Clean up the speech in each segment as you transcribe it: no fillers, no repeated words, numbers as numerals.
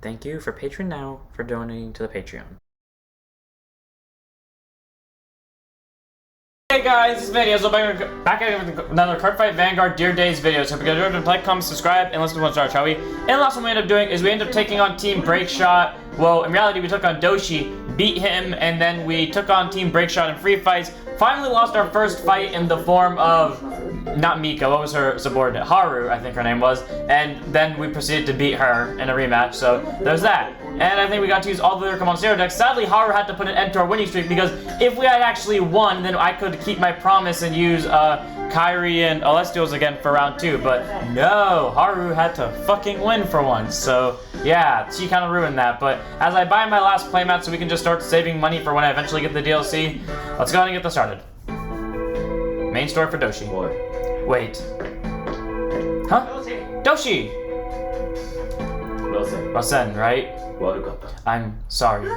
Thank you for Patreon now for donating to the Patreon. Hey guys, this is Vanny. So back at it with another Cardfight Vanguard Dear Days video. So if you're gonna like, comment, subscribe, and let's do one star, shall we? And the last one we ended up doing is we ended up taking on Team Breakshot. Well, in reality, we took on Doshi, beat him, and then we took on Team Breakshot in free fights. Finally lost our first fight in the form of, not Mika, what was her subordinate? Haru, I think her name was. And then we proceeded to beat her in a rematch, so there's that. And I think we got to use all the other Command Zero decks. Sadly, Haru had to put an end to our winning streak because if we had actually won, then I could keep my promise and use Kairi and Celestials again for round 2. But no, Haru had to fucking win for once. So yeah, she kind of ruined that. But as I buy my last playmat so we can just start saving money for when I eventually get the DLC, let's go ahead and get this started. Main story for Doshi. Wait. Huh? Doshi! Rasen, right? I'm sorry.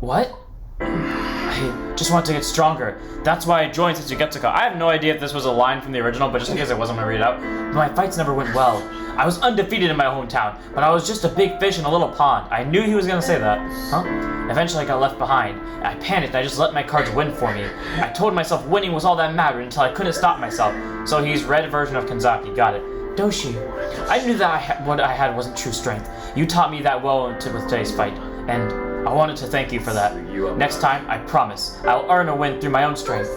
What? I just want to get stronger. That's why I joined Setsugetsuka. I have no idea if this was a line from the original, but just in case I wasn't gonna read it out. My fights never went well. I was undefeated in my hometown, but I was just a big fish in a little pond. I knew he was gonna say that. Huh? Eventually I got left behind. I panicked and I just let my cards win for me. I told myself winning was all that mattered until I couldn't stop myself. So he's red version of Kanzaki. Got it. Doshi, I knew that what I had wasn't true strength. You taught me that well with today's fight, and I wanted to thank you for that. Next time, I promise, I'll earn a win through my own strength.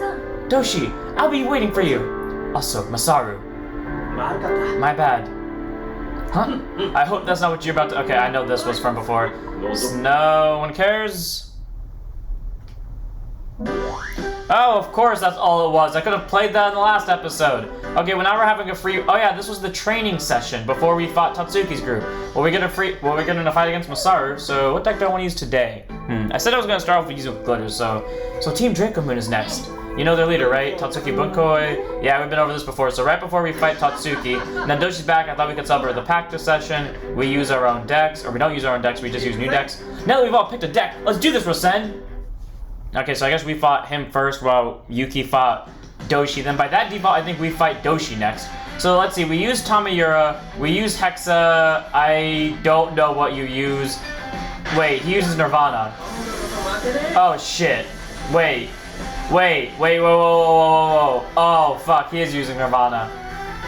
Doshi, I'll be waiting for you. Also, Masaru. My bad. Huh? I hope that's not what you're about to... Okay, I know this was from before. No one cares. Oh, of course that's all it was. I could have played that in the last episode. Okay, well now we're having a free... Oh yeah, this was the training session before we fought Tatsuki's group. Well, we're getting a fight against Masaru, so what deck do I want to use today? I said I was going to start off with using glitters, so Team Draco Moon is next. You know their leader, right? Tatsuki Bunkoi. Yeah, we've been over this before. So right before we fight Tatsuki, now Doshi's back. I thought we could sub her the practice session. We use our own decks, or we don't use our own decks, we just use new decks. Now that we've all picked a deck, let's do this, Rasen! Okay, so I guess we fought him first while Yuki fought Doshi. Then by that default, I think we fight Doshi next. So let's see, we use Tamayura, we use Hexa, I don't know what you use. Wait, he uses Nirvana. Oh shit. Wait. Whoa. Oh fuck, he is using Nirvana.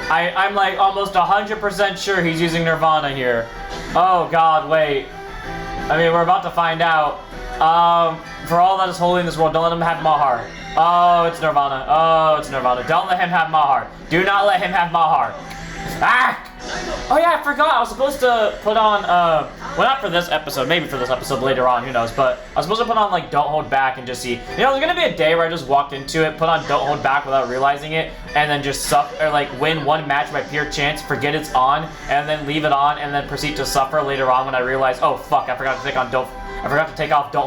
I'm like almost 100% sure he's using Nirvana here. Oh god, wait. I mean, we're about to find out. For all that is holy in this world, don't let him have Mahar. Oh, it's Nirvana. Oh, it's Nirvana. Don't let him have Mahar. Do not let him have Mahar. Ah! Oh yeah, I forgot. I was supposed to put on, well, not for this episode, maybe for this episode later on, who knows, but I was supposed to put on, like, Don't Hold Back and just see, you know, there's gonna be a day where I just walked into it, put on Don't Hold Back without realizing it, and then just win one match by pure chance, forget it's on, and then leave it on, and then proceed to suffer later on when I realize, oh fuck, I forgot to take off Don't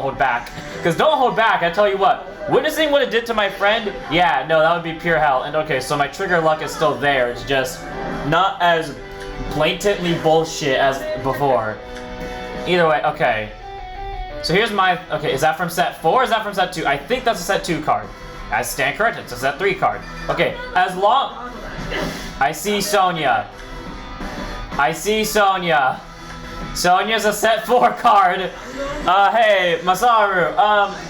Hold Back. Because Don't Hold Back, I tell you what, witnessing what it did to my friend, yeah, no, that would be pure hell. And okay, so my trigger luck is still there, it's just not as blatantly bullshit as before. Either way, okay. So here's my, okay, is that from set 4 or is that from set 2? I think that's a set 2 card. I stand corrected, it's a set 3 card. Okay, as long, I see Sonya. Sonya's a set 4 card. Hey, Masaru,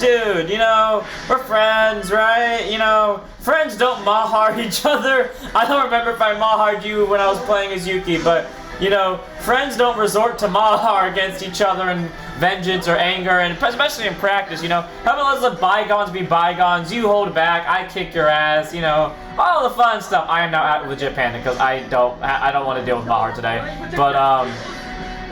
dude, you know, we're friends, right? You know, friends don't mahar each other. I don't remember if I mahared you when I was playing as Yuki, but, you know, friends don't resort to mahar against each other in vengeance or anger, and especially in practice, you know. How about let's let bygones be bygones, you hold back, I kick your ass, you know, all the fun stuff. I am now at legit panic because I don't want to deal with mahar today, but,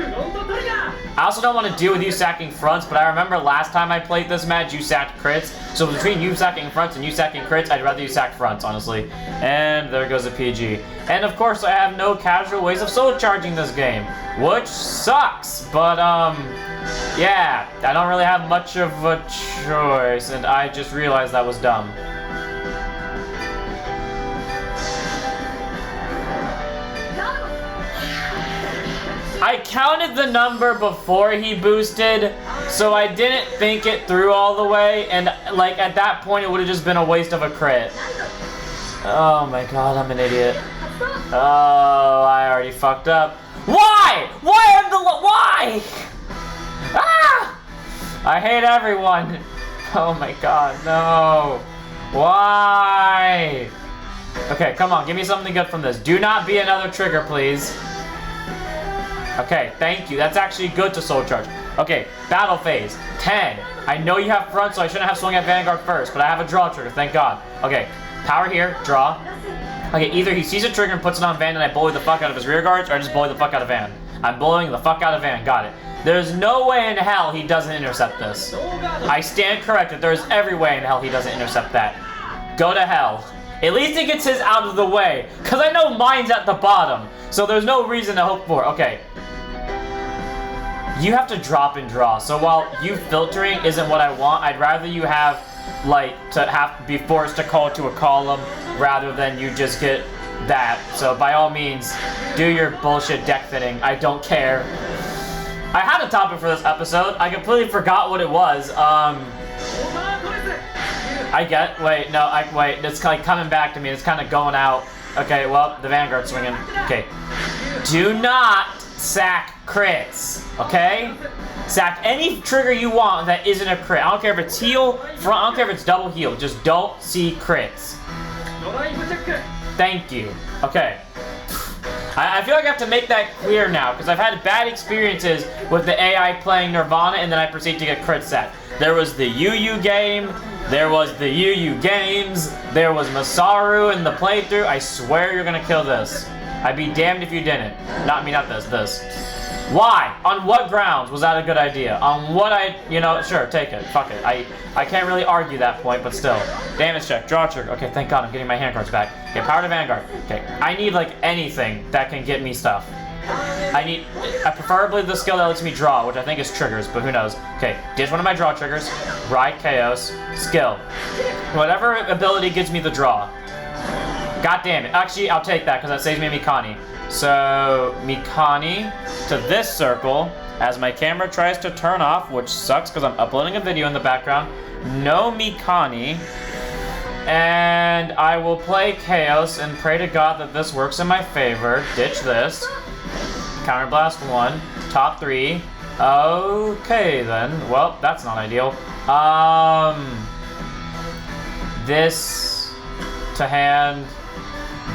I also don't want to deal with you sacking fronts, but I remember last time I played this match, you sacked crits. So between you sacking fronts and you sacking crits, I'd rather you sack fronts, honestly. And there goes the PG. And of course, I have no casual ways of soul charging this game, which sucks. But, yeah, I don't really have much of a choice, and I just realized that was dumb. I counted the number before he boosted, so I didn't think it through all the way, and like at that point it would have just been a waste of a crit. Oh my god, I'm an idiot. Oh, I already fucked up. Why? Why? Ah! I hate everyone. Oh my god, no. Why? Okay, come on, give me something good from this. Do not be another trigger, please. Okay, thank you. That's actually good to soul charge. Okay, battle phase. 10. I know you have front, so I shouldn't have swung at Vanguard first, but I have a draw trigger, thank God. Okay, power here, draw. Okay, either he sees a trigger and puts it on Van and I bully the fuck out of his rear guards, or I just bully the fuck out of Van. I'm bullying the fuck out of Van, got it. There's no way in hell he doesn't intercept this. I stand corrected, there's every way in hell he doesn't intercept that. Go to hell. At least he gets his out of the way, because I know mine's at the bottom, so there's no reason to hope for. Okay. You have to drop and draw, so while you filtering isn't what I want, I'd rather you have, like, to have be forced to call to a column rather than you just get that. So by all means, do your bullshit deck fitting. I don't care. I had a topic for this episode. I completely forgot what it was. Wait, it's like coming back to me. It's kind of going out. Okay, well, the Vanguard swinging. Okay. Do not sack crits, okay? Sack any trigger you want that isn't a crit. I don't care if it's heal, front, I don't care if it's double heal. Just don't see crits. Thank you. Okay. I feel like I have to make that clear now, because I've had bad experiences with the AI playing Nirvana and then I proceed to get crit set. There was the UU game, there was the UU games, there was Masaru in the playthrough. I swear you're gonna kill this. I'd be damned if you didn't. Not this. Why? On what grounds was that a good idea? On what sure, take it. Fuck it. I can't really argue that point, but still. Damage check, draw trigger. Okay, thank God I'm getting my hand cards back. Okay, power to Vanguard. Okay, I need like anything that can get me stuff. I preferably the skill that lets me draw, which I think is triggers, but who knows. Okay, ditch one of my draw triggers, ride chaos, skill. Whatever ability gives me the draw. God damn it. Actually, I'll take that because that saves me Mikani. So, Mikani to this circle as my camera tries to turn off, which sucks because I'm uploading a video in the background. No Mikani. And I will play Chaos and pray to God that this works in my favor. Ditch this. Counterblast 1. Top 3. Okay, then. Well, that's not ideal. This to hand.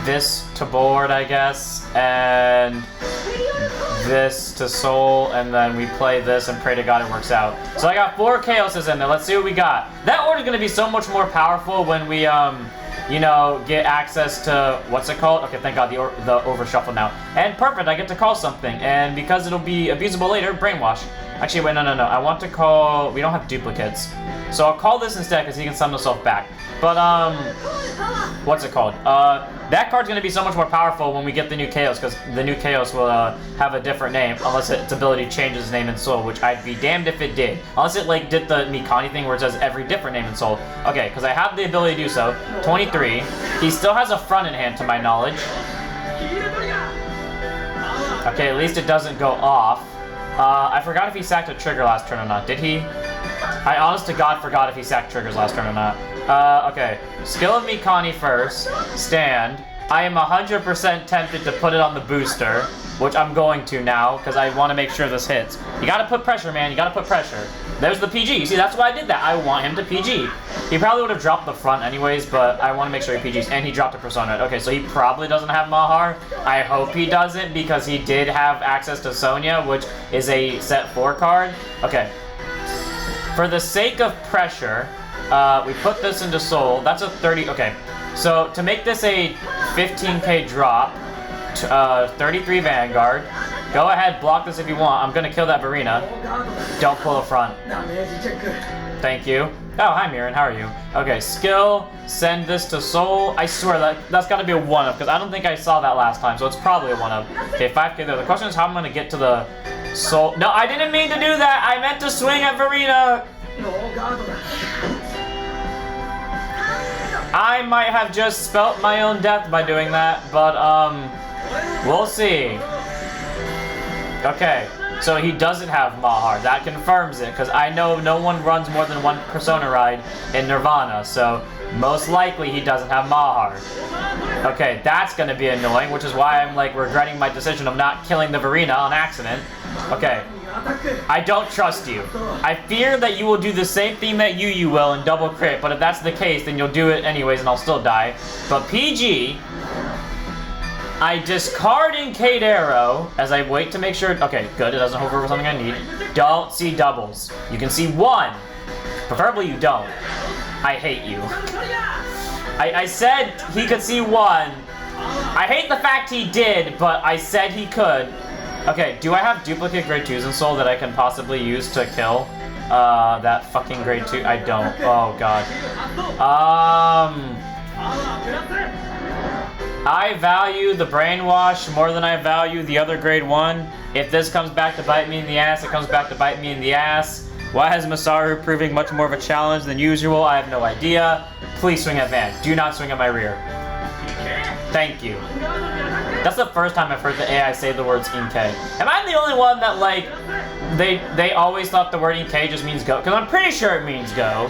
This to board, I guess, and this to soul, and then we play this and pray to God it works out. So I got 4 chaoses in there. Let's see what we got. That order's gonna be so much more powerful when we, get access to, what's it called? Okay, thank God, the over shuffle now. And perfect, I get to call something, and because it'll be abusable later, brainwash. Actually, wait, no. I want to call, we don't have duplicates. So I'll call this instead because he can summon himself back. But, what's it called? That card's going to be so much more powerful when we get the new Chaos, because the new Chaos will have a different name, unless its ability changes its name in Soul, which I'd be damned if it did. Unless it, like, did the Mikani thing where it says every different name in Soul. Okay, because I have the ability to do so. 23. He still has a front in hand, to my knowledge. Okay, at least it doesn't go off. I forgot if he sacked a trigger last turn or not. Did he? I honest to God forgot if he sacked triggers last turn or not. Okay. Skill of Mikani first. Stand. I am 100% tempted to put it on the booster, which I'm going to now, because I want to make sure this hits. You gotta put pressure, man. You gotta put pressure. There's the PG. You see, that's why I did that. I want him to PG. He probably would have dropped the front anyways, but I want to make sure he PGs. And he dropped a Persona. Okay, so he probably doesn't have Mahar. I hope he doesn't, because he did have access to Sonya, which is a set 4 card. Okay. For the sake of pressure, we put this into Soul. That's a 30. Okay. So to make this a 15k drop, 33 Vanguard. Go ahead, block this if you want. I'm gonna kill that Verena. Don't pull a front. Thank you. Oh, hi Mirren, how are you? Okay, skill, send this to Soul. I swear that's gotta be a 1-up, because I don't think I saw that last time, so it's probably a 1-up. Okay, 5k there. The question is how I'm gonna get to the Soul. No, I didn't mean to do that! I meant to swing at Verena! I might have just spelt my own death by doing that, but, we'll see. Okay, so he doesn't have Mahar. That confirms it, because I know no one runs more than 1 Persona ride in Nirvana, so most likely he doesn't have Mahar. Okay, that's gonna be annoying, which is why I'm, like, regretting my decision of not killing the Verena on accident. Okay. I don't trust you. I fear that you will do the same thing that you will and double crit, but if that's the case, then you'll do it anyways and I'll still die. But PG, I discard Incade Arrow as I wait to make sure. Okay, good. It doesn't hover over something I need. Don't see doubles. You can see one. Preferably you don't. I hate you. I said he could see one. I hate the fact he did, but I said he could. Okay, do I have duplicate grade 2s in Soul that I can possibly use to kill that fucking grade 2? I don't. Oh god. I value the brainwash more than I value the other grade 1. If this comes back to bite me in the ass, it comes back to bite me in the ass. Why is Masaru proving much more of a challenge than usual? I have no idea. Please swing at Van. Do not swing at my rear. Thank you. That's the first time I've heard the AI say the words Inke. Am I the only one that, like, they always thought the word Inke just means go? Because I'm pretty sure it means go.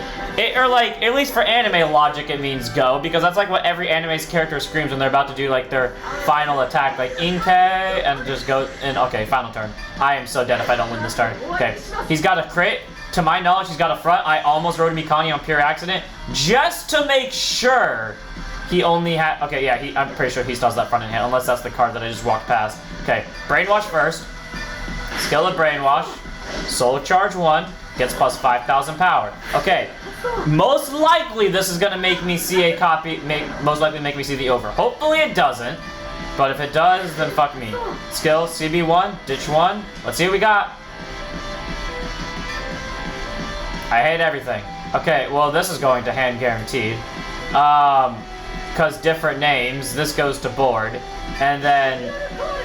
Or, like, at least for anime logic, it means go. Because that's, like, what every anime's character screams when they're about to do, like, their final attack. Like, Inke, and just go, and, okay, final turn. I am so dead if I don't win this turn. Okay, he's got a crit. To my knowledge, he's got a front. I almost rode Mikani on pure accident. Just to make sure. He only had, okay, yeah, I'm pretty sure he still has that front in hand, unless that's the card that I just walked past. Okay, Brainwash first. Skill of Brainwash. Soul Charge 1. Gets plus 5,000 power. Okay, most likely this is gonna make me see a copy, most likely make me see the over. Hopefully it doesn't, but if it does, then fuck me. Skill, CB1, Ditch 1. Let's see what we got. I hate everything. Okay, well this is going to hand guaranteed. Because different names, this goes to board, and then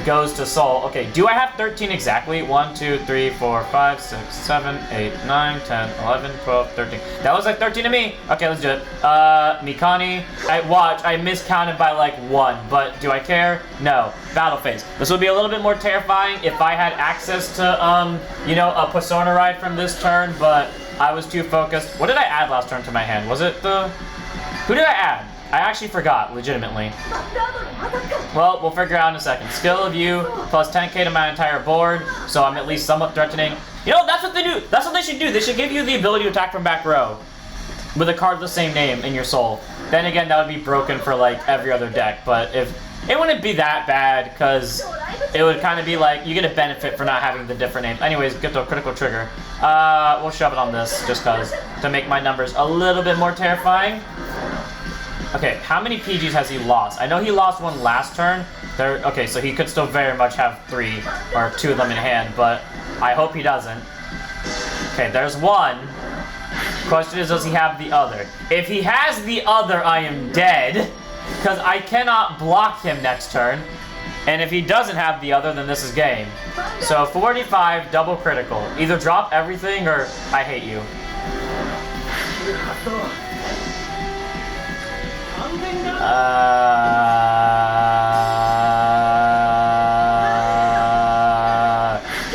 goes to Soul. Okay, do I have 13 exactly? 1, 2, 3, 4, 5, 6, 7, 8, 9, 10, 11, 12, 13. That looks like 13 to me. Okay, let's do it. Mikani, I miscounted by like 1, but do I care? No. Battle phase. This would be a little bit more terrifying if I had access to, you know, a Persona ride from this turn, but I was too focused. What did I add last turn to my hand? Was it the... Who did I add? I actually forgot, legitimately. Well, we'll figure out in a second. Skill of you, plus 10k to my entire board, so I'm at least somewhat threatening. You know, that's what they do. That's what they should do. They should give you the ability to attack from back row with a card of the same name in your Soul. Then again, that would be broken for, like, every other deck, but if... It wouldn't be that bad, because it would kind of be like, you get a benefit for not having the different names. Anyways, get to a critical trigger. We'll shove it on this, just because, to make my numbers a little bit more terrifying. Okay, how many PGs has he lost? I know he lost one last turn. Okay, so he could still very much have 3 or 2 of them in hand, but I hope he doesn't. Okay, there's one. Question is, does he have the other? If he has the other, I am dead, because I cannot block him next turn. And if he doesn't have the other, then this is game. So 45, double critical. Either drop everything or I hate you.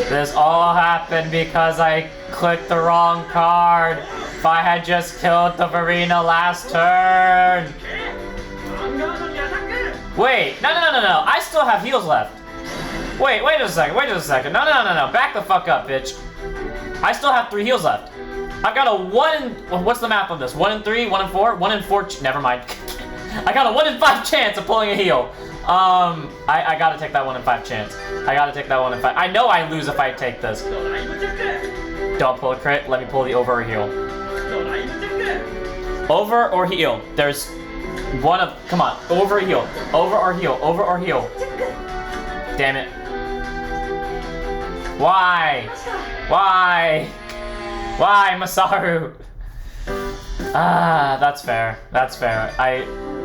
This all happened because I clicked the wrong card. If I had just killed the Verena last turn. Wait, no. I still have heals left. Wait a second. No. Back the fuck up, bitch. I still have 3 heals left. I've got a 1 what's the math on this? 1 in 3, 1 in 4, 1 in 4, never mind. I got a 1 in 5 chance of pulling a heal. I gotta take that 1 in 5 chance. I gotta take that 1 in 5. I know I lose if I take this. Don't pull a crit, let me pull the over or heal. Over or heal. There's one of, come on, over or heal. Over or heal, over or heal. Damn it. Why, Masaru? That's fair.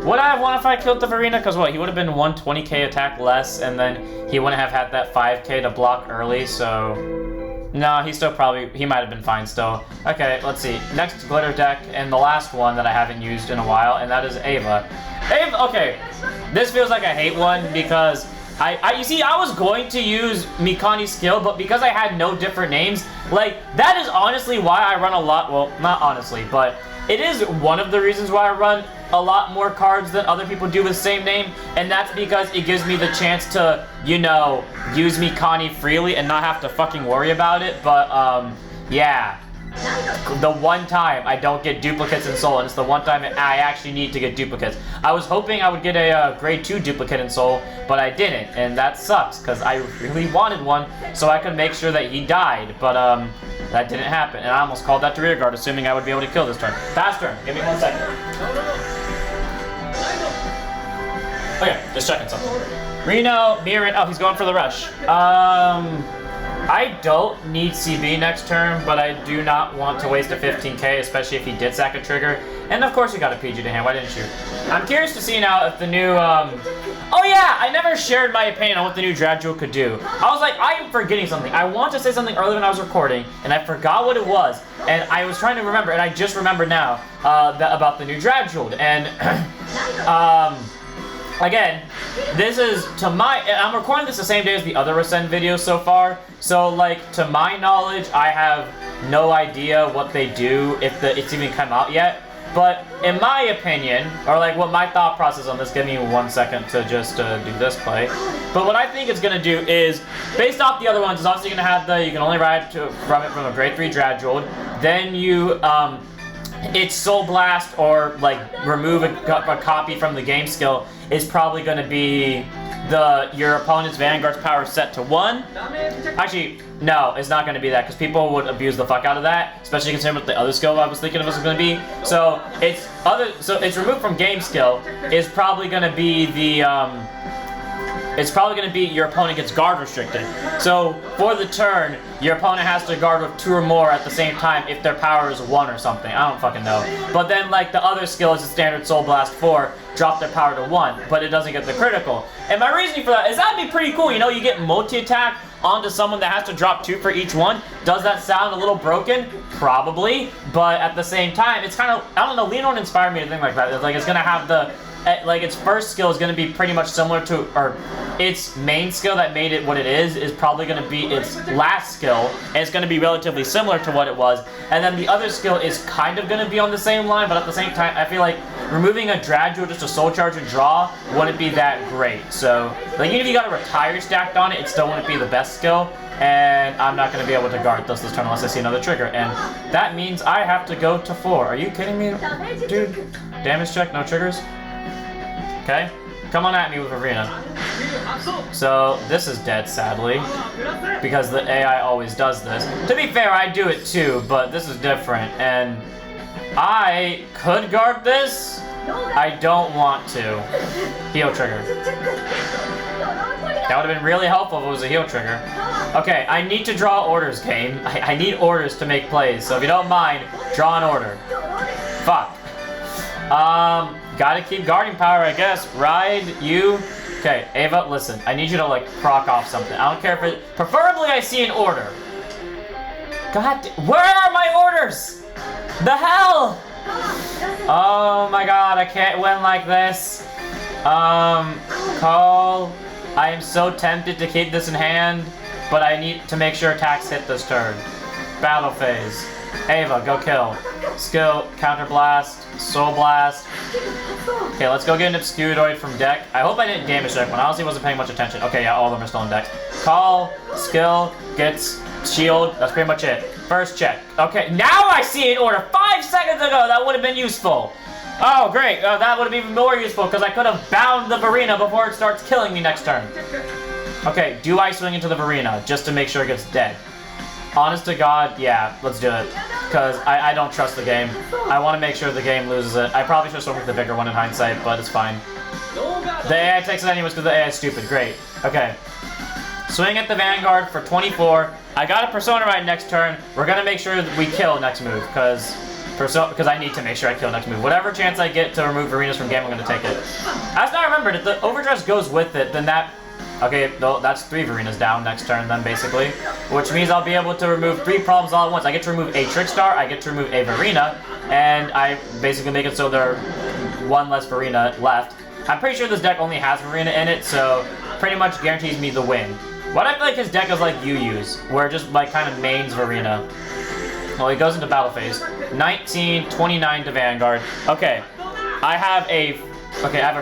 Would I have won if I killed the Verena? Because what, he would have been 120k attack less, and then he wouldn't have had that 5k to block early, so... No, he might have been fine still. Okay, let's see. Next glitter deck, and the last one that I haven't used in a while, and that is Ava. Okay, this feels like a hate one, because... you see, I was going to use Mikani's skill, but because I had no different names, like, that is honestly why I run a lot, well, not honestly, but it is one of the reasons why I run a lot more cards than other people do with same name, and that's because it gives me the chance to, you know, use Mikani freely and not have to fucking worry about it. But yeah. The one time I don't get duplicates in Soul, and it's the one time I actually need to get duplicates. I was hoping I would get a grade 2 duplicate in Soul, but I didn't, and that sucks, because I really wanted one so I could make sure that he died, but that didn't happen, and I almost called that to rear guard, assuming I would be able to kill this turn. Fast turn, give me 1 second. Okay, just checking something. Reno, Mirin, oh, he's going for the rush. I don't need CB next turn, but I do not want to waste a 15k, especially if he did sack a trigger. And of course you got a PG to hand, why didn't you? I'm curious to see now if the new, oh yeah, I never shared my opinion on what the new Draft Jewel could do. I was like, I am forgetting something. I want to say something earlier when I was recording, and I forgot what it was. And I was trying to remember, and I just remembered now, about the new Draft Jewel. And, again, this is, I'm recording this the same day as the other Ascend videos so far, so, like, to my knowledge, I have no idea what they do, if it's even come out yet, but in my opinion, or, like, what my thought process on this, give me 1 second to just do this play, but what I think it's going to do is, based off the other ones, it's obviously going to have you can only ride from it from a grade 3 Draft Jewel, then you, it's Soul Blast or, like, remove a copy from the game skill is probably going to be your opponent's Vanguard's power set to 1. Actually, no, it's not going to be that, because people would abuse the fuck out of that, especially considering what the other skill I was thinking of was going to be. So it's removed from game skill is probably going to be it's probably going to be your opponent gets guard restricted. So for the turn, your opponent has to guard with 2 or more at the same time if their power is 1 or something. I don't fucking know. But then, like, the other skill is a standard Soul Blast 4, drop their power to 1, but it doesn't get the critical. And my reasoning for that is that'd be pretty cool. You know, you get multi-attack onto someone that has to drop 2 for each one. Does that sound a little broken? Probably. But at the same time, it's kind of, I don't know, Leonor inspired me to think like that. It's like, it's going to have the, like, its first skill is going to be pretty much similar to, or its main skill that made it what it is probably going to be its last skill, and it's going to be relatively similar to what it was, and then the other skill is kind of going to be on the same line, but at the same time, I feel like removing a Draft Jewel just a Soul Charge and draw wouldn't be that great, so, like, even if you got a Retire stacked on it, it still wouldn't be the best skill, and I'm not going to be able to guard this turn unless I see another trigger, and that means I have to go to 4. Are you kidding me, dude? Damage check, no triggers? Okay, come on at me with Arena. So this is dead, sadly, because the AI always does this. To be fair, I do it too, but this is different, and I could guard this. I don't want to. Heal trigger. That would have been really helpful if it was a heal trigger. Okay, I need to draw orders, game. I need orders to make plays, so if you don't mind, draw an order. Fuck. Gotta keep guarding power, I guess. Ride, you. Okay, Ava, listen. I need you to, like, proc off something. I don't care if it... Preferably I see an order. God, where are my orders? The hell? Oh my god, I can't win like this. Call. I am so tempted to keep this in hand, but I need to make sure attacks hit this turn. Battle phase. Ava, go kill. Skill, counter blast, soul blast. Okay, let's go get an Obscuroid from deck. I hope I didn't damage deck one. I honestly wasn't paying much attention. Okay, yeah, all of them are still in deck. Call, skill, gets shield. That's pretty much it. First check. Okay, now I see an order. 5 seconds ago, that would have been useful. Oh, great. That would have been even more useful because I could have bound the Varina before it starts killing me next turn. Okay, do I swing into the Varina just to make sure it gets dead? Honest to God, yeah, let's do it. Because I don't trust the game. I want to make sure the game loses it. I probably should have swung with the bigger one in hindsight, but it's fine. The AI takes it anyways because the AI is stupid. Great. Okay. Swing at the Vanguard for 24. I got a Persona right next turn. We're going to make sure that we kill next move because I need to make sure I kill next move. Whatever chance I get to remove Varinas from game, I'm going to take it. As I remembered, if the Overdress goes with it, then that... Okay, that's 3 Varinas down next turn then, basically. Which means I'll be able to remove 3 problems all at once. I get to remove a Trickstar, I get to remove a Varina, and I basically make it so there are 1 less Varina left. I'm pretty sure this deck only has Varina in it, so pretty much guarantees me the win. What I feel like his deck is like you use, where it just like kind of mains Varina. Well, he goes into battle phase. 19, 29 to Vanguard. Okay. I have a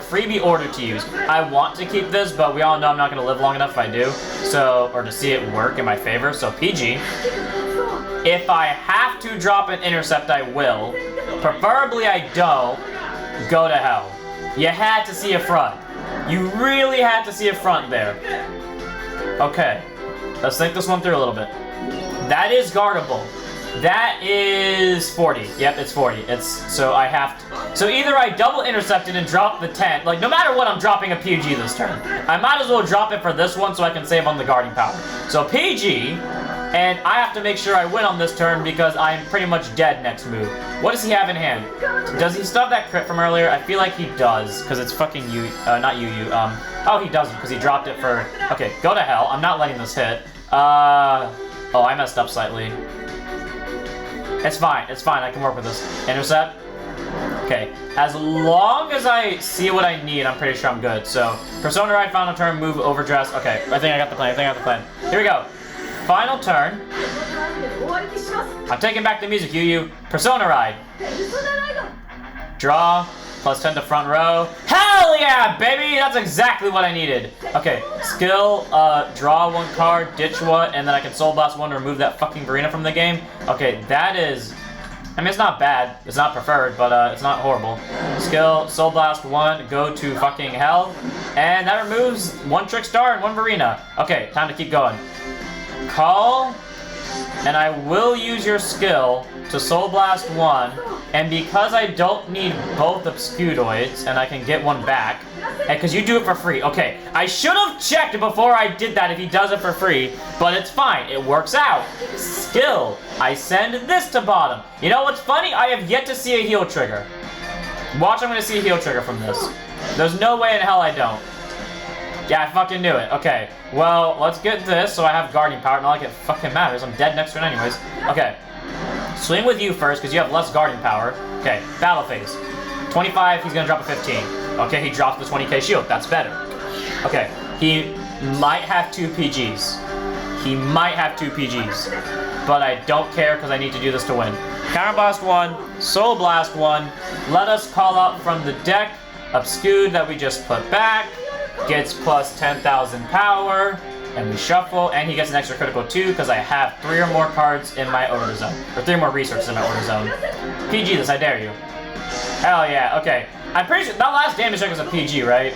freebie order to use. I want to keep this, but we all know I'm not going to live long enough if I do. So, or to see it work in my favor. So PG. If I have to drop an intercept, I will. Preferably I don't. Go to hell. You had to see a front. You really had to see a front there. Okay. Let's think this one through a little bit. That is guardable. That is 40. Yep, it's 40. So I have to. So either I double intercepted and drop the 10. Like, no matter what, I'm dropping a PG this turn. I might as well drop it for this one so I can save on the guarding power. So PG, and I have to make sure I win on this turn because I'm pretty much dead next move. What does he have in hand? Does he still have that crit from earlier? I feel like he does, because it's fucking you, not you. Oh, he doesn't, because he dropped it for. Okay, go to hell. I'm not letting this hit. Oh, I messed up slightly. It's fine, I can work with this. Intercept. Okay, as long as I see what I need, I'm pretty sure I'm good. So, Persona Ride, final turn, move, overdress. Okay, I think I got the plan, Here we go. Final turn. I'm taking back the music, Yu. Persona Ride. Draw, plus 10 to front row. Hell yeah, baby! That's exactly what I needed. Okay, skill, draw one card, ditch one, and then I can Soul Blast one to remove that fucking Verena from the game. Okay, that is... I mean, it's not bad. It's not preferred, but it's not horrible. Skill, Soul Blast one, go to fucking hell. And that removes one Trick Star and one Verena. Okay, time to keep going. Call, and I will use your skill to Soul Blast one, and because I don't need both Obscudoids, and I can get one back, and because you do it for free. Okay, I should have checked before I did that if he does it for free, but it's fine, it works out. Skill, I send this to bottom. You know what's funny? I have yet to see a heal trigger. Watch, I'm gonna see a heal trigger from this. There's no way in hell I don't. Yeah, I fucking knew it. Okay, well, let's get this so I have guarding power. Not like it fucking matters. I'm dead next turn anyways. Okay, swing with you first because you have less guarding power. Okay, battle phase. 25, he's gonna drop a 15. Okay, he dropped the 20k shield. That's better. Okay, he might have 2 PGs. But I don't care because I need to do this to win. Counterblast 1, Soul Blast 1. Let us call out from the deck Obscude that we just put back. Gets plus 10,000 power, and we shuffle, and he gets an extra critical 2 because I have 3 or more cards in my order zone, or 3 more resources in my order zone. PG this, I dare you. Hell yeah, okay. I'm pretty sure that last damage check was a PG, right?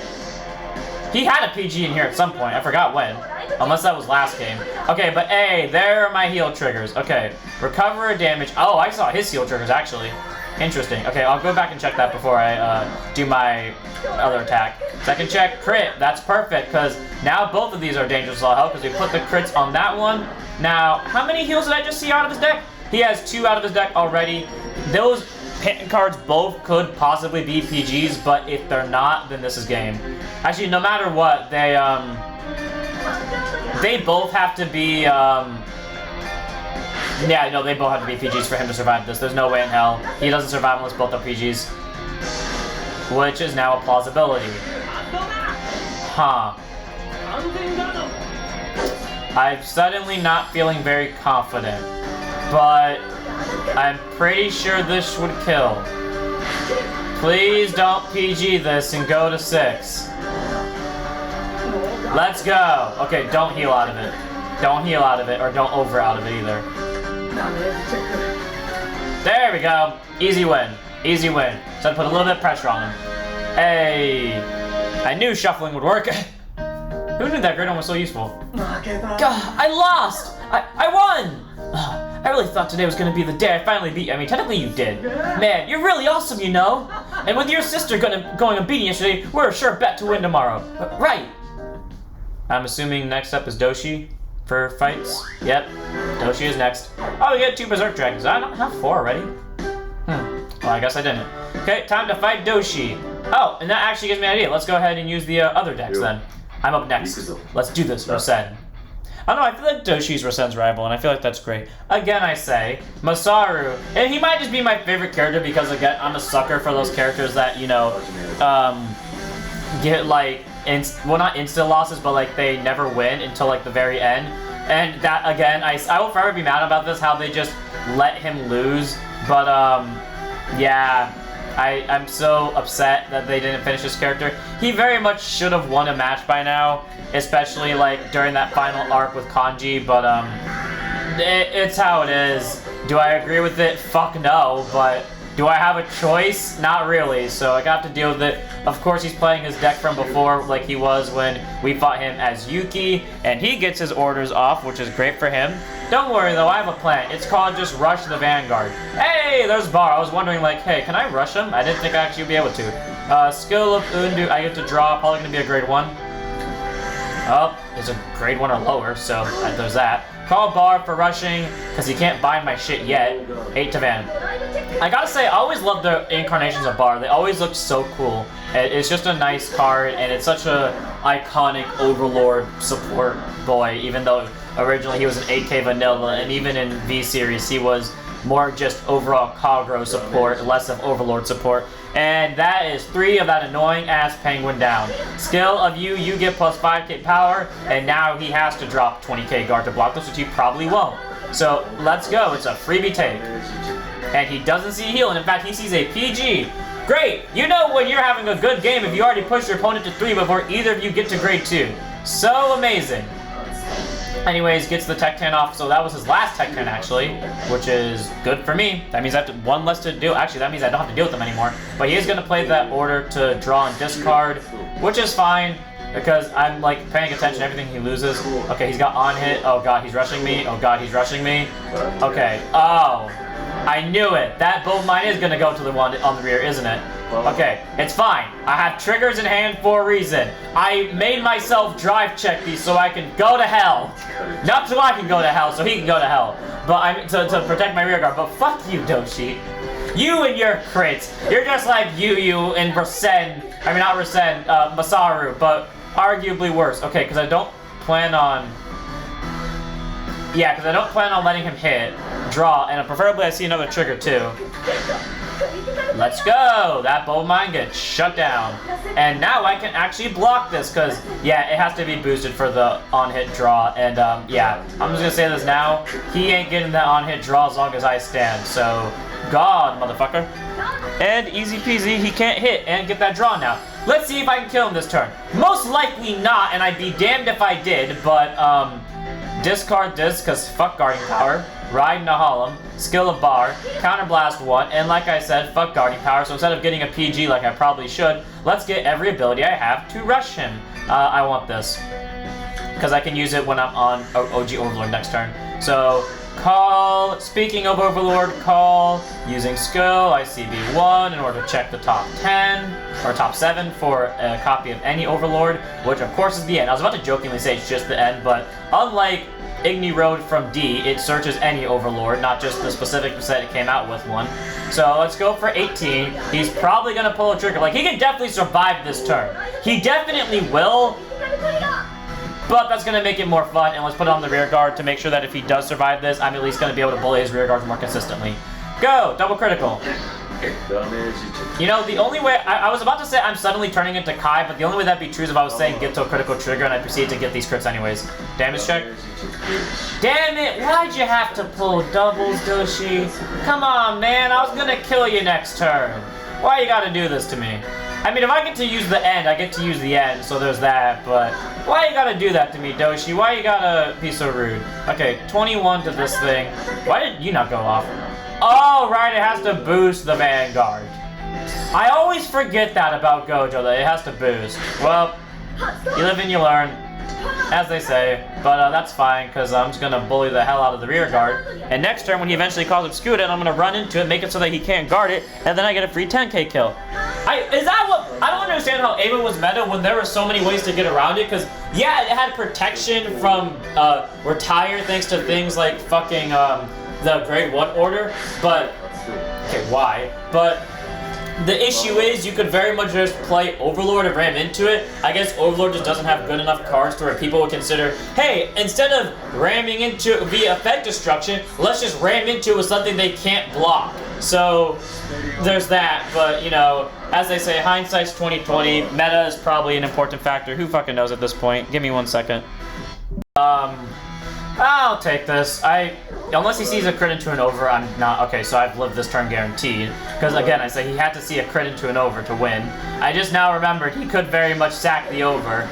He had a PG in here at some point, I forgot when. Unless that was last game. Okay, but hey, there are my heal triggers. Okay, recover a damage. Oh, I saw his heal triggers actually. Interesting. Okay, I'll go back and check that before I do my other attack. Second check, crit. That's perfect, because now both of these are dangerous all hell, because we put the crits on that one. Now, how many heals did I just see out of his deck? He has 2 out of his deck already. Those pin cards both could possibly be PGs, but if they're not, then this is game. Actually, no matter what, they both have to be, yeah, no, they both have to be PGs for him to survive this. There's no way in hell. He doesn't survive unless both are PGs. Which is now a plausibility. Huh. I'm suddenly not feeling very confident. But I'm pretty sure this would kill. Please don't PG this and go to 6. Let's go. Okay, don't heal out of it. Don't heal out of it, or don't over out of it either. There we go. Easy win. Easy win. So I put a little bit of pressure on him. Hey. I knew shuffling would work. Who knew that grid one was so useful? God, I lost! I won! I really thought today was gonna be the day I finally beat you. I mean, technically you did. Man, you're really awesome, you know? And with your sister going unbeaten yesterday, we're a sure bet to win tomorrow. Right. I'm assuming next up is Doshi for fights. Yep, Doshi is next. Oh, we get 2 Berserk Dragons. I don't have 4 already. Well, I guess I didn't. Okay, time to fight Doshi. Oh, and that actually gives me an idea. Let's go ahead and use the other decks then. I'm up next. Let's do this, Rosen. I don't know, I feel like Doshi's Rosen's rival, and I feel like that's great. Again, I say, Masaru. And he might just be my favorite character because, again, I'm a sucker for those characters that, you know, get, like, well, not instant losses, but, like, they never win until, like, the very end. And that, again, I will forever be mad about this, how they just let him lose. But, yeah, I'm so upset that they didn't finish his character. He very much should have won a match by now, especially like during that final arc with Kanji, but it's how it is. Do I agree with it? Fuck no, but do I have a choice? Not really, so I got to deal with it. Of course, he's playing his deck from before, like he was when we fought him as Yuki, and he gets his orders off, which is great for him. Don't worry though, I have a plan. It's called just Rush the Vanguard. Hey, there's Bar. I was wondering like, hey, can I rush him? I didn't think I actually would be able to. Skill of Undu, I get to draw, probably gonna be a grade 1. Oh, it's a grade 1 or lower, so there's that. Call Bar for rushing, because he can't bind my shit yet. 8 to Van. I gotta say, I always love the incarnations of Bar. They always look so cool. It's just a nice card, and it's such a iconic Overlord support boy, even though originally he was an 8K vanilla, and even in V-Series he was more just overall Kagro support, less of Overlord support. And that is 3 of that annoying ass penguin down. Skill of you get plus 5k power, and now he has to drop 20k guard to block this, which he probably won't. So let's go, it's a freebie take. And he doesn't see a heal, and in fact he sees a PG. Great! You know when you're having a good game if you already push your opponent to 3 before either of you get to grade 2. So amazing. Anyways, gets the Tech 10 off, so that was his last Tech 10 actually, which is good for me. That means I have one less to do. Actually, that means I don't have to deal with them anymore. But he is going to play that order to draw and discard, which is fine, because I'm like paying attention to everything he loses. Okay, he's got on hit. Oh god, he's rushing me. Oh god, he's rushing me. Okay, oh, I knew it. That bow of mine is going to go to the one on the rear, isn't it? Okay, it's fine. I have triggers in hand for a reason. I made myself drive check these so I can go to hell. Not so I can go to hell, so he can go to hell. But I'm to protect my rear guard. But fuck you, Doshi. You and your crits. You're just like Yu and Rasen. I mean, not Rasen, Masaru, but arguably worse. Okay, because I don't plan on... Yeah, because I don't plan on letting him hit, draw, and preferably I see another trigger too. Let's go! That bow of mine gets shut down. And now I can actually block this, because, yeah, it has to be boosted for the on-hit draw. And, yeah, I'm just gonna say this now. He ain't getting that on-hit draw as long as I stand. So, God, motherfucker. And easy peasy, he can't hit and get that draw now. Let's see if I can kill him this turn. Most likely not, and I'd be damned if I did, but, discard this, because fuck guarding power. Ride Nahalem, skill of Bar, counterblast 1, and like I said, fuck guarding power, so instead of getting a PG like I probably should, let's get every ability I have to rush him. I want this, because I can use it when I'm on OG Overlord next turn. So, call, speaking of Overlord, call, using skill, ICB1 in order to check the top 10, or top 7 for a copy of any Overlord, which of course is the end. I was about to jokingly say it's just the end, but unlike Igni Road from D, it searches any Overlord, not just the specific set it came out with one. So let's go for 18. He's probably gonna pull a trigger. Like, he can definitely survive this turn. He definitely will, but that's gonna make it more fun, and let's put it on the rear guard to make sure that if he does survive this, I'm at least gonna be able to bully his rear guards more consistently. Go! Double critical. You know, the only way, I was about to say I'm suddenly turning into Kai, but the only way that'd be true is if I was saying get to a critical trigger and I proceed to get these crits anyways. Damage check. Damn it, why'd you have to pull doubles, Doshi? Come on, man, I was gonna kill you next turn. Why you gotta do this to me? I mean, if I get to use the end, I get to use the end, so there's that, but why you gotta do that to me, Doshi? Why you gotta be so rude? Okay, 21 to this thing. Why did you not go off? Oh, right, it has to boost the Vanguard. I always forget that about Gojo, that it has to boost. Well, you live and you learn, as they say, but that's fine, because I'm just going to bully the hell out of the rear guard. And next turn, when he eventually calls Obscured, I'm going to run into it, make it so that he can't guard it, and then I get a free 10k kill. Is that what... I don't understand how Ava was meta when there were so many ways to get around it, because, yeah, it had protection from retire thanks to things like fucking... the grade 1 order, but, okay, why? But the issue is you could very much just play Overlord and ram into it. I guess Overlord just doesn't have good enough cards to where people would consider, hey, instead of ramming into it via effect destruction, let's just ram into it with something they can't block. So, there's that, but, you know, as they say, hindsight's 20/20, meta is probably an important factor. Who fucking knows at this point? Give me 1 second. I'll take this. unless he sees a crit into an over, I'm not... Okay, so I've lived this turn guaranteed. Because again, I say he had to see a crit into an over to win. I just now remembered he could very much sack the over.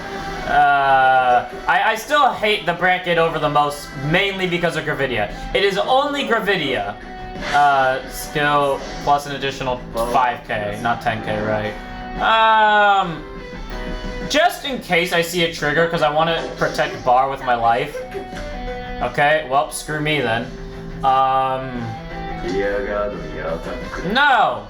I still hate the bracket over the most, mainly because of Gravidia. It is only Gravidia. Skill plus an additional 5k, not 10k, right? Just in case I see a trigger, because I want to protect Bar with my life. Okay, well, screw me then. No!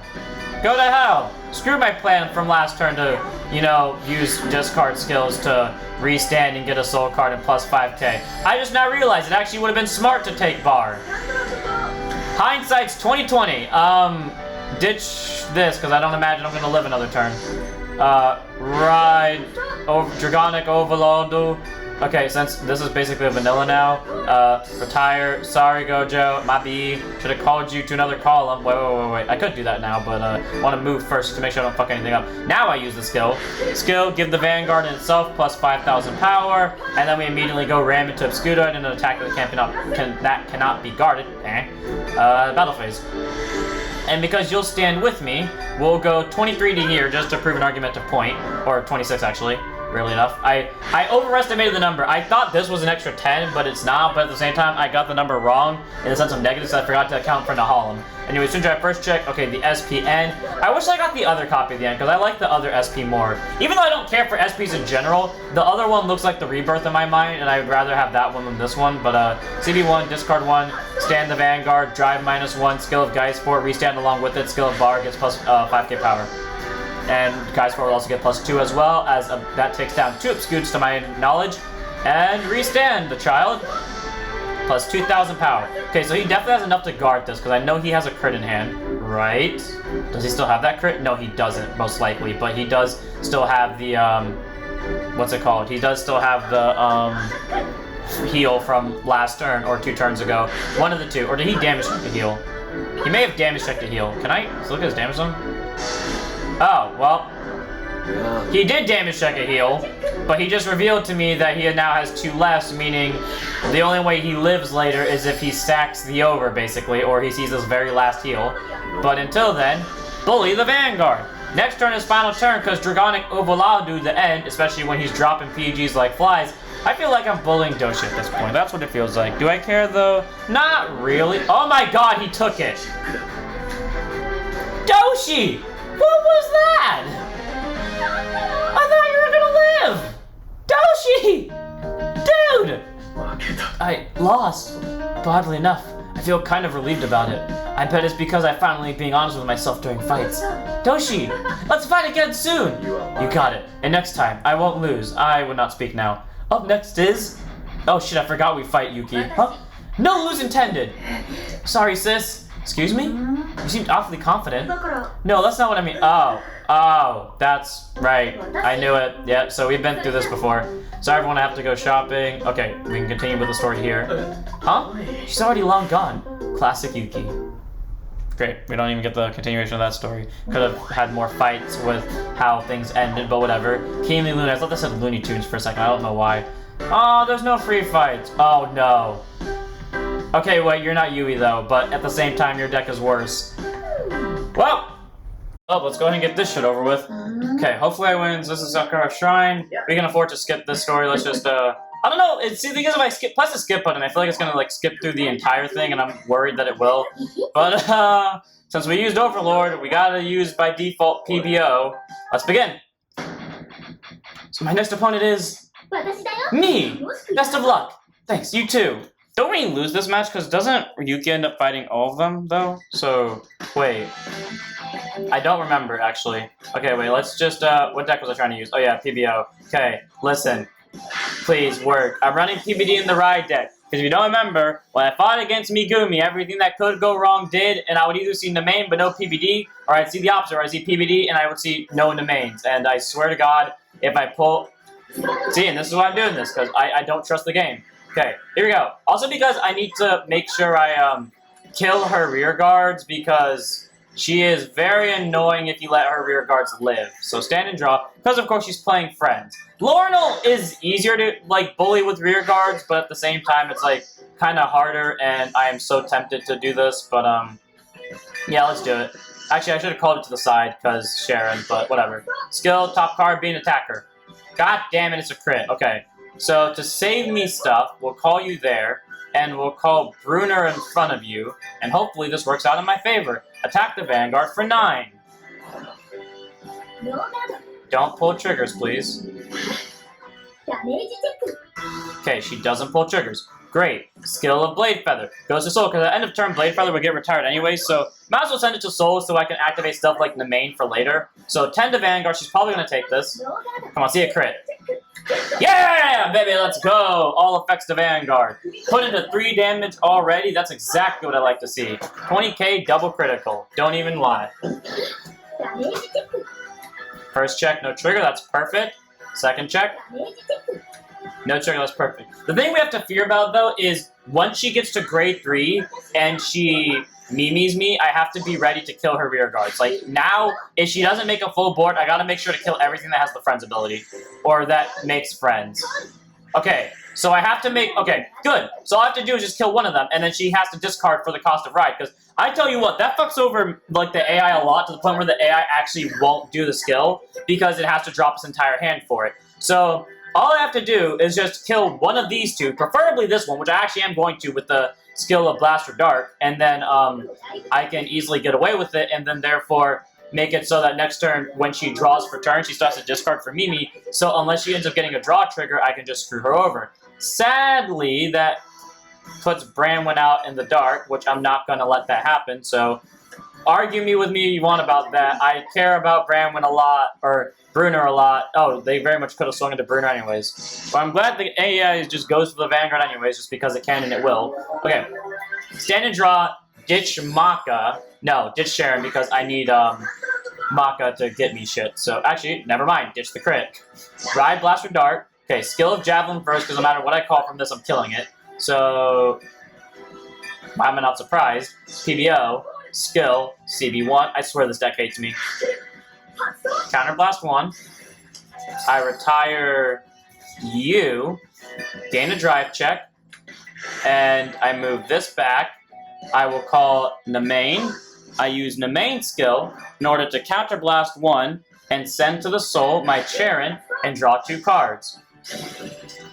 Go to hell! Screw my plan from last turn to, you know, use discard skills to restand and get a soul card and plus 5k. I just now realized it actually would have been smart to take Bar. Hindsight's 2020. Ditch this, because I don't imagine I'm going to live another turn. Ride over Dragonic Overload. Okay, since this is basically a vanilla now, retire. Sorry, Gojo. My B. Should have called you to another column. Wait. I could do that now, but I want to move first to make sure I don't fuck anything up. Now I use the skill. Skill, give the Vanguard in itself plus 5,000 power, and then we immediately go ram into Obscudo and an attack that cannot be guarded. Battle phase. And because you'll stand with me, we'll go 23 to here just to prove an argument to point, or 26 actually. Really enough. I overestimated the number. I thought this was an extra 10, but it's not. But at the same time, I got the number wrong in the sense of negatives. So I forgot to account for Nahalem. Anyway, as soon as I first check, okay, the SPN. I wish I got the other copy at the end, because I like the other SP more. Even though I don't care for SPs in general, the other one looks like the Rebirth in my mind, and I'd rather have that one than this one. But CB1, discard 1, stand the Vanguard, drive -1, skill of Geistport, restand along with it, skill of Bar gets plus 5k power. And Geistport will also get +2 as well, as that takes down 2 Obscutes to my knowledge. And restand the child. Plus 2,000 power. Okay, so he definitely has enough to guard this, because I know he has a crit in hand. Right? Does he still have that crit? No, he doesn't, most likely. But he does still have the, what's it called? He does still have the, heal from last turn, or 2 turns ago. One of the two. Or did he damage check the heal? He may have damage checked the heal. Can I look at his damage zone? Oh, well, he did damage check a heal, but he just revealed to me that he now has 2 less, meaning the only way he lives later is if he sacks the over, basically, or he sees his very last heal. But until then, bully the Vanguard. Next turn is final turn, because Dragonic Overload the end, especially when he's dropping PGs like flies. I feel like I'm bullying Doshi at this point. That's what it feels like. Do I care, though? Not really. Oh my god, he took it! Doshi! What was that? I thought you were gonna live! Doshi! Dude! I lost. But oddly enough, I feel kind of relieved about it. I bet it's because I finally being honest with myself during fights. Doshi, let's fight again soon! You got it. And next time, I won't lose. I would not speak now. Up next is... Oh shit, I forgot we fight Yuki. Huh? No lose intended! Sorry, sis. Excuse me? You seemed awfully confident. No, that's not what I mean. Oh, that's right. I knew it. Yeah, so we've been through this before. Sorry everyone, I have to go shopping. Okay, we can continue with the story here. Huh? She's already long gone. Classic Yuki. Great, we don't even get the continuation of that story. Could have had more fights with how things ended, but whatever. Keenly Looney, I thought that said Looney Tunes for a second, I don't know why. Oh, there's no free fights. Oh no. Okay, wait, you're not Yui though, but at the same time, your deck is worse. Well, let's go ahead and get this shit over with. Okay, hopefully I win. This is Sakura Shrine. We can afford to skip this story. Let's just, I don't know. See, because if I press the skip button, I feel like it's gonna like skip through the entire thing, and I'm worried that it will. But since we used Overlord, we gotta use by default PBO. Let's begin. So my next opponent is me. Best of luck. Thanks. You too. Don't we lose this match? Because doesn't Yuki end up fighting all of them, though? So, wait. I don't remember, actually. Okay, wait, let's just, what deck was I trying to use? Oh yeah, PBO. Okay, listen. Please, work. I'm running PBD in the ride deck. Because if you don't remember, when I fought against Megumi, everything that could go wrong did, and I would either see Nemain but no PBD, or I'd see the opposite, or I'd see PBD and I would see no Nemains. And I swear to God, if I pull... See, and this is why I'm doing this, because I don't trust the game. Okay, here we go. Also because I need to make sure I kill her rear guards, because She is very annoying if you let her rear guards live. So stand and draw, because of course she's playing friends. Lornal is easier to like bully with rear guards, but at the same time it's like kind of harder, and I am so tempted to do this, but yeah, let's do it. Actually, I should have called it to the side, because Sharon, but whatever. Skill, top card, be an attacker. God damn it, it's a crit. Okay, so to save me stuff, we'll call you there, and we'll call Brunner in front of you, and hopefully this works out in my favor. Attack the Vanguard for 9. Don't pull triggers, please. Okay, she doesn't pull triggers. Great. Skill of Blade Feather. Goes to Soul, because at the end of turn, Blade Feather would get retired anyway, so might as well send it to Soul so I can activate stuff like the main for later. So 10 to Vanguard, she's probably going to take this. Come on, see a crit. Yeah, baby, let's go! All effects to Vanguard. Put into 3 damage already, that's exactly what I like to see. 20k, double critical. Don't even lie. First check, no trigger, that's perfect. Second check. No trigger, that's perfect. The thing we have to fear about, though, is once she gets to grade 3 and she mimes me, I have to be ready to kill her rear guards. Like, now, if she doesn't make a full board, I gotta make sure to kill everything that has the friends ability. Or that makes friends. Okay, so I have to make... Okay, good. So all I have to do is just kill one of them, and then she has to discard for the cost of ride, because I tell you what, that fucks over, like, the AI a lot, to the point where the AI actually won't do the skill, because it has to drop its entire hand for it. So... all I have to do is just kill one of these two, preferably this one, which I actually am going to with the skill of Blaster Dark, and then I can easily get away with it, and then therefore make it so that next turn, when she draws for turn, she starts to discard for Mimi, so unless she ends up getting a draw trigger, I can just screw her over. Sadly, that puts Branwen out in the dark, which I'm not going to let that happen, so argue me with me if you want about that. I care about Branwen a lot, or Brunner a lot. Oh, they very much could have swung into Brunner anyways. But I'm glad the AI just goes for the Vanguard anyways, just because it can and it will. Okay. Stand and draw, ditch Maka. No, ditch Sharon, because I need Maka to get me shit. So, actually, never mind. Ditch the crit. Ride Blaster Dart. Okay, skill of Javelin first, because no matter what I call from this, I'm killing it. So, why am I not surprised? PBO. Skill, CB1. I swear this deck hates me. Counterblast 1. I retire you. Gain a drive check. And I move this back. I will call Nemain. I use Nemain's skill in order to counterblast 1 and send to the soul my Charon and draw 2 cards.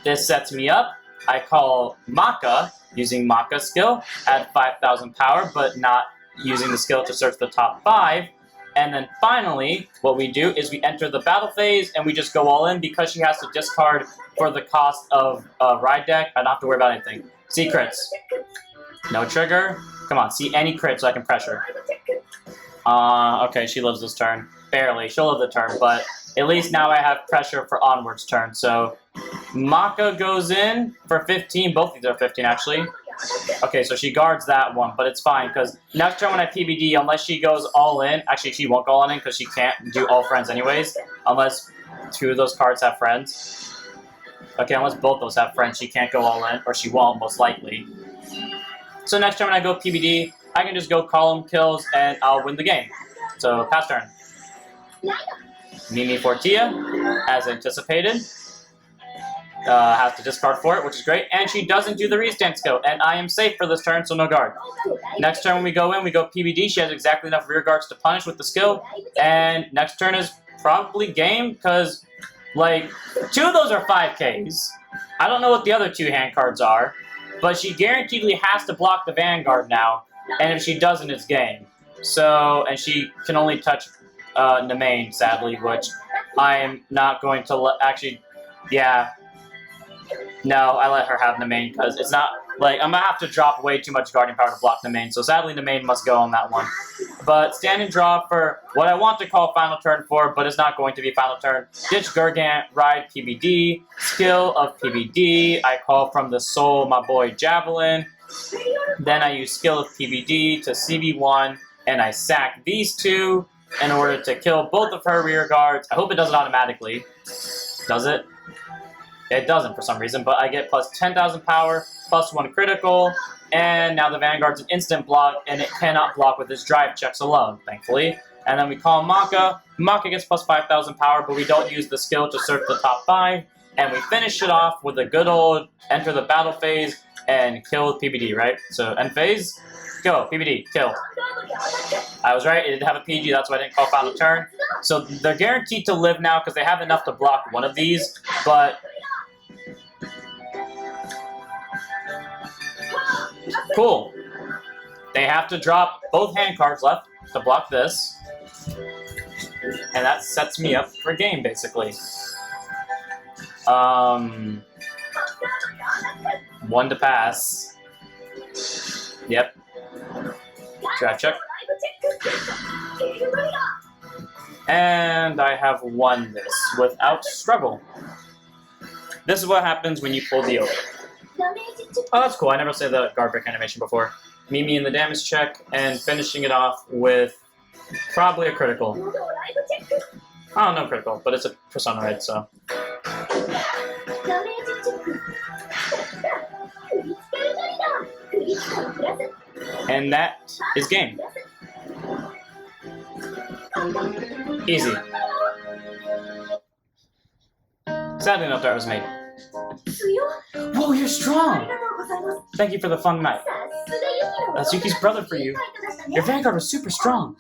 This sets me up. I call Maka using Maka's skill, add 5,000 power, but not using the skill to search the top 5. And then finally, what we do is we enter the battle phase and we just go all in because she has to discard for the cost of ride deck. I don't have to worry about anything. See crits. No trigger. Come on, see any crit so I can pressure. Okay, she lives this turn. Barely. She'll live the turn, but at least now I have pressure for onwards turn. So Maka goes in for 15. Both of these are 15, actually. Okay, so she guards that one, but it's fine, because next turn when I PBD, unless she goes all in, actually she won't go all in because she can't do all friends anyways, unless 2 of those cards have friends. Okay, unless both those have friends, she can't go all in, or she won't, most likely. So next turn when I go PBD, I can just go column kills, and I'll win the game. So, pass turn. Mimi Fortia, as anticipated. Has to discard for it, which is great. And she doesn't do the restand skill. And I am safe for this turn, so no guard. Next turn when we go in, we go PBD. She has exactly enough rear guards to punish with the skill. And next turn is probably game, because, like, 2 of those are 5Ks. I don't know what the other 2 hand cards are. But she guaranteedly has to block the Vanguard now. And if she doesn't, it's game. So, and she can only touch Nemain, sadly, which I am not going to actually, yeah. No, I let her have Nemain because it's not, like, I'm going to have to drop way too much Guardian Power to block Nemain, so sadly Nemain must go on that one. But stand and draw for what I want to call final turn for, but it's not going to be final turn. Ditch Gurgant, ride PBD, skill of PBD, I call from the soul my boy Javelin. Then I use skill of PBD to CB1, and I sack these 2 in order to kill both of her rear guards. I hope it does it automatically. Does it? It doesn't for some reason, but I get plus 10,000 power, plus 1 critical, And now the Vanguard's an instant block, and it cannot block with its drive checks alone, thankfully. And then we call Maka. Maka gets plus 5,000 power, but we don't use the skill to search the top 5. And we finish it off with a good old enter the battle phase and kill with PBD, right? So end phase, go, PBD, kill. I was right, it didn't have a PG, that's why I didn't call final turn. So they're guaranteed to live now because they have enough to block one of these, but... Cool. They have to drop both hand cards left to block this. And that sets me up for game, basically. 1 to pass. Yep. Draft check. And I have won this without struggle. This is what happens when you pull the oak. Oh, that's cool. I never said the guard break animation before. Mimi in the damage check and finishing it off with probably a critical. I don't know critical, but it's a persona raid, so. And that is game. Easy. Sadly enough, that was made. Whoa, you're strong! Thank you for the fun night. That's Yuki's brother for you. Your Vanguard was super strong.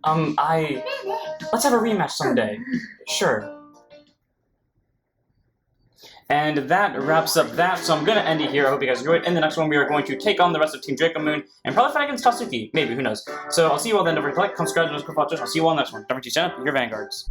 Let's have a rematch someday. Sure. And that wraps up that, so I'm going to end it here. I hope you guys enjoyed. In the next one, we are going to take on the rest of Team Draco Moon and probably fight against Tatsuki. Maybe, who knows. So I'll see you all then. Don't forget to like, comment, subscribe, and I'll see you all in the next one. Don't forget to stand up your Vanguards.